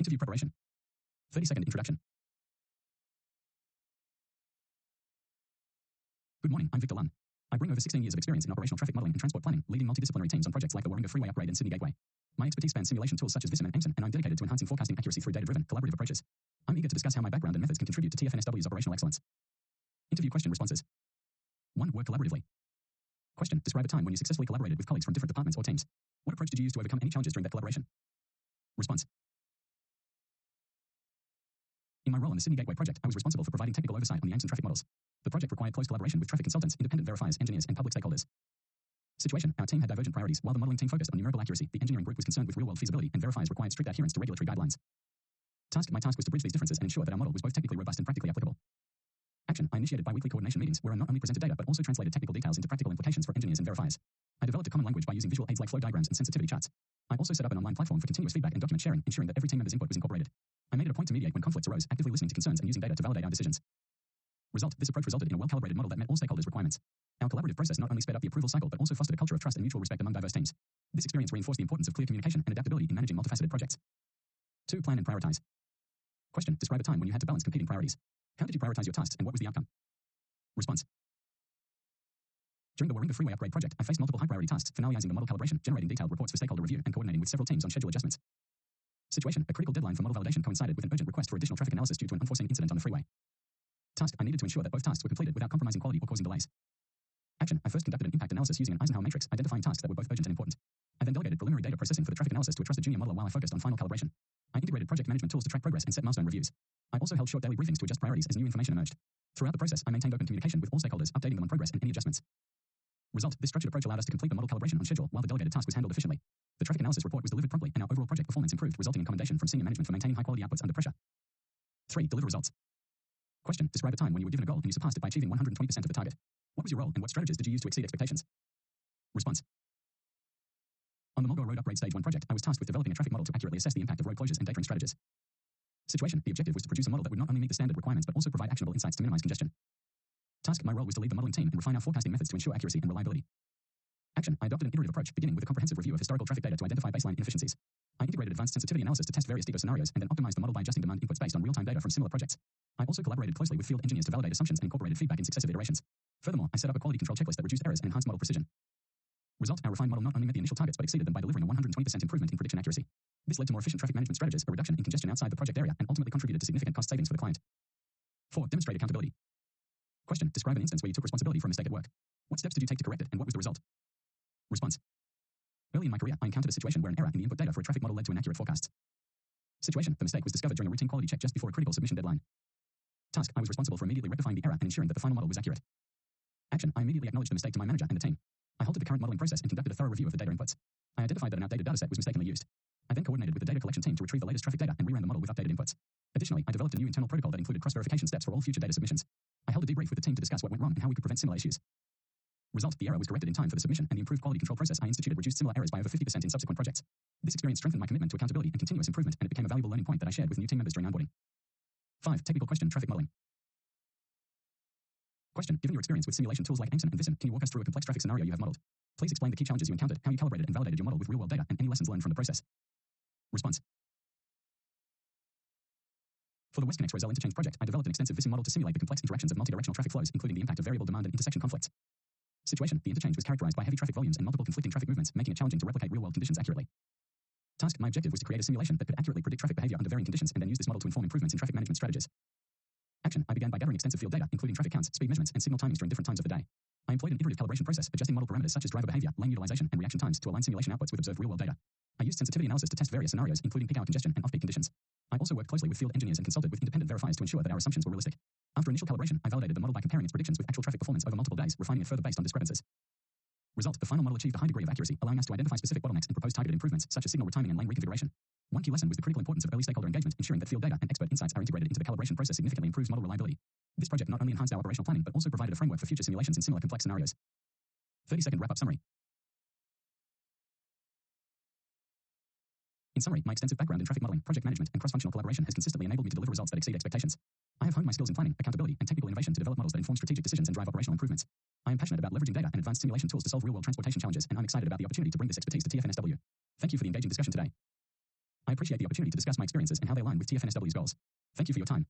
Interview preparation. 30-second introduction. Good morning, I'm Victor Lund. I bring over 16 years of experience in operational traffic modeling and transport planning, leading multidisciplinary teams on projects like the Warringah Freeway Upgrade and Sydney Gateway. My expertise spans simulation tools such as Vissim and Aimson, and I'm dedicated to enhancing forecasting accuracy through data-driven, collaborative approaches. I'm eager to discuss how my background and methods can contribute to TFNSW's operational excellence. Interview question responses. 1. Work collaboratively. Question. Describe a time when you successfully collaborated with colleagues from different departments or teams. What approach did you use to overcome any challenges during that collaboration? Response. In my role on the Sydney Gateway project, I was responsible for providing technical oversight on the Aimson traffic models. The project required close collaboration with traffic consultants, independent verifiers, engineers, and public stakeholders. Situation. Our team had divergent priorities. While the modeling team focused on numerical accuracy, the engineering group was concerned with real-world feasibility, and verifiers required strict adherence to regulatory guidelines. Task. My task was to bridge these differences and ensure that our model was both technically robust and practically applicable. Action. I initiated bi-weekly coordination meetings where I not only presented data but also translated technical details into practical implications for engineers and verifiers. I developed a common language by using visual aids like flow diagrams and sensitivity charts. I also set up an online platform for continuous feedback and document sharing, ensuring that every team member's input was incorporated. I made it a point to mediate when conflicts arose, actively listening to concerns and using data to validate our decisions. Result. This approach resulted in a well-calibrated model that met all stakeholders' requirements. Our collaborative process not only sped up the approval cycle but also fostered a culture of trust and mutual respect among diverse teams. This experience reinforced the importance of clear communication and adaptability in managing multifaceted projects. 2. Plan and prioritize. Question. Describe a time when you had to balance competing priorities. How did you prioritize your tasks and what was the outcome? Response. During the Warringah Freeway Upgrade project, I faced multiple high-priority tasks, finalizing the model calibration, generating detailed reports for stakeholder review, and coordinating with several teams on schedule adjustments. Situation. A critical deadline for model validation coincided with an urgent request for additional traffic analysis due to an unforeseen incident on the freeway. Task. I needed to ensure that both tasks were completed without compromising quality or causing delays. Action. I first conducted an impact analysis using an Eisenhower matrix, identifying tasks that were both urgent and important. I then delegated preliminary data processing for the traffic analysis to a trusted junior modeler while I focused on final calibration. I integrated project management tools to track progress and set milestone reviews. I also held short daily briefings to adjust priorities as new information emerged. Throughout the process, I maintained open communication with all stakeholders, updating them on progress and any adjustments. Result. This structured approach allowed us to complete the model calibration on schedule while the delegated task was handled efficiently. The traffic analysis report was delivered promptly and our overall project performance improved, resulting in commendation from senior management for maintaining high-quality outputs under pressure. 3. Deliver results. Question. Describe a time when you were given a goal and you surpassed it by achieving 120% of the target. What was your role and what strategies did you use to exceed expectations? Response. On the Mulgrove Road Upgrade Stage 1 project, I was tasked with developing a traffic model to accurately assess the impact of road closures and datering strategies. Situation. The objective was to produce a model that would not only meet the standard requirements but also provide actionable insights to minimize congestion. Task. My role was to lead the modeling team and refine our forecasting methods to ensure accuracy and reliability. Action. I adopted an iterative approach, beginning with a comprehensive review of historical traffic data to identify baseline inefficiencies. I integrated advanced sensitivity analysis to test various DECO scenarios and then optimized the model by adjusting demand inputs based on real-time data from similar projects. I also collaborated closely with field engineers to validate assumptions and incorporated feedback in successive iterations. Furthermore, I set up a quality control checklist that reduced errors and enhanced model precision. Result. Our refined model not only met the initial targets but exceeded them by delivering a 120% improvement in prediction accuracy. This led to more efficient traffic management strategies, a reduction in congestion outside the project area, and ultimately contributed to significant cost savings for the client. 4. Demonstrate accountability. Question. Describe an instance where you took responsibility for a mistake at work. What steps did you take to correct it, and what was the result? Response. Early in my career, I encountered a situation where an error in the input data for a traffic model led to inaccurate forecasts. Situation. The mistake was discovered during a routine quality check just before a critical submission deadline. Task. I was responsible for immediately rectifying the error and ensuring that the final model was accurate. Action. I immediately acknowledged the mistake to my manager and the team. I halted the current modeling process and conducted a thorough review of the data inputs. I identified that an outdated dataset was mistakenly used. I then coordinated with the data collection team to retrieve the latest traffic data and reran the model with updated inputs. Additionally, I developed a new internal protocol that included cross-verification steps for all future data submissions. I held a debrief with the team to discuss what went wrong and how we could prevent similar issues. Result. The error was corrected in time for the submission, and the improved quality control process I instituted reduced similar errors by over 50% in subsequent projects. This experience strengthened my commitment to accountability and continuous improvement, and it became a valuable learning point that I shared with new team members during onboarding. 5. Technical question. Traffic modeling. Question. Given your experience with simulation tools like Aimson and Vissim, can you walk us through a complex traffic scenario you have modeled? Please explain the key challenges you encountered, how you calibrated and validated your model with real-world data, and any lessons learned from the process. Response. For the WestConnex Roselle Interchange project, I developed an extensive Vissim model to simulate the complex interactions of multidirectional traffic flows, including the impact of variable demand and intersection conflicts. Situation. The interchange was characterized by heavy traffic volumes and multiple conflicting traffic movements, making it challenging to replicate real-world conditions accurately. Task. My objective was to create a simulation that could accurately predict traffic behavior under varying conditions and then use this model to inform improvements in traffic management strategies. Action. I began by gathering extensive field data, including traffic counts, speed measurements, and signal timings during different times of the day. I employed an iterative calibration process, adjusting model parameters such as driver behavior, lane utilization, and reaction times to align simulation outputs with observed real-world data. I used sensitivity analysis to test various scenarios, including peak hour congestion and off-peak conditions. I also worked closely with field engineers and consulted with independent verifiers to ensure that our assumptions were realistic. After initial calibration, I validated the model by comparing its predictions with actual traffic performance over multiple days, refining it further based on discrepancies. Result. The final model achieved a high degree of accuracy, allowing us to identify specific bottlenecks and propose targeted improvements, such as signal retiming and lane reconfiguration. One key lesson was the critical importance of early stakeholder engagement, ensuring that field data and expert insights are integrated into the calibration process significantly improves model reliability. This project not only enhanced our operational planning, but also provided a framework for future simulations in similar complex scenarios. 30-second wrap-up summary. In summary, my extensive background in traffic modeling, project management, and cross-functional collaboration has consistently enabled me to deliver results that exceed expectations. I have honed my skills in planning, accountability, and technical innovation to develop models that inform strategic decisions and drive operational improvements. I am passionate about leveraging data and advanced simulation tools to solve real-world transportation challenges, and I'm excited about the opportunity to bring this expertise to TFNSW. Thank you for the engaging discussion today. I appreciate the opportunity to discuss my experiences and how they align with TFNSW's goals. Thank you for your time.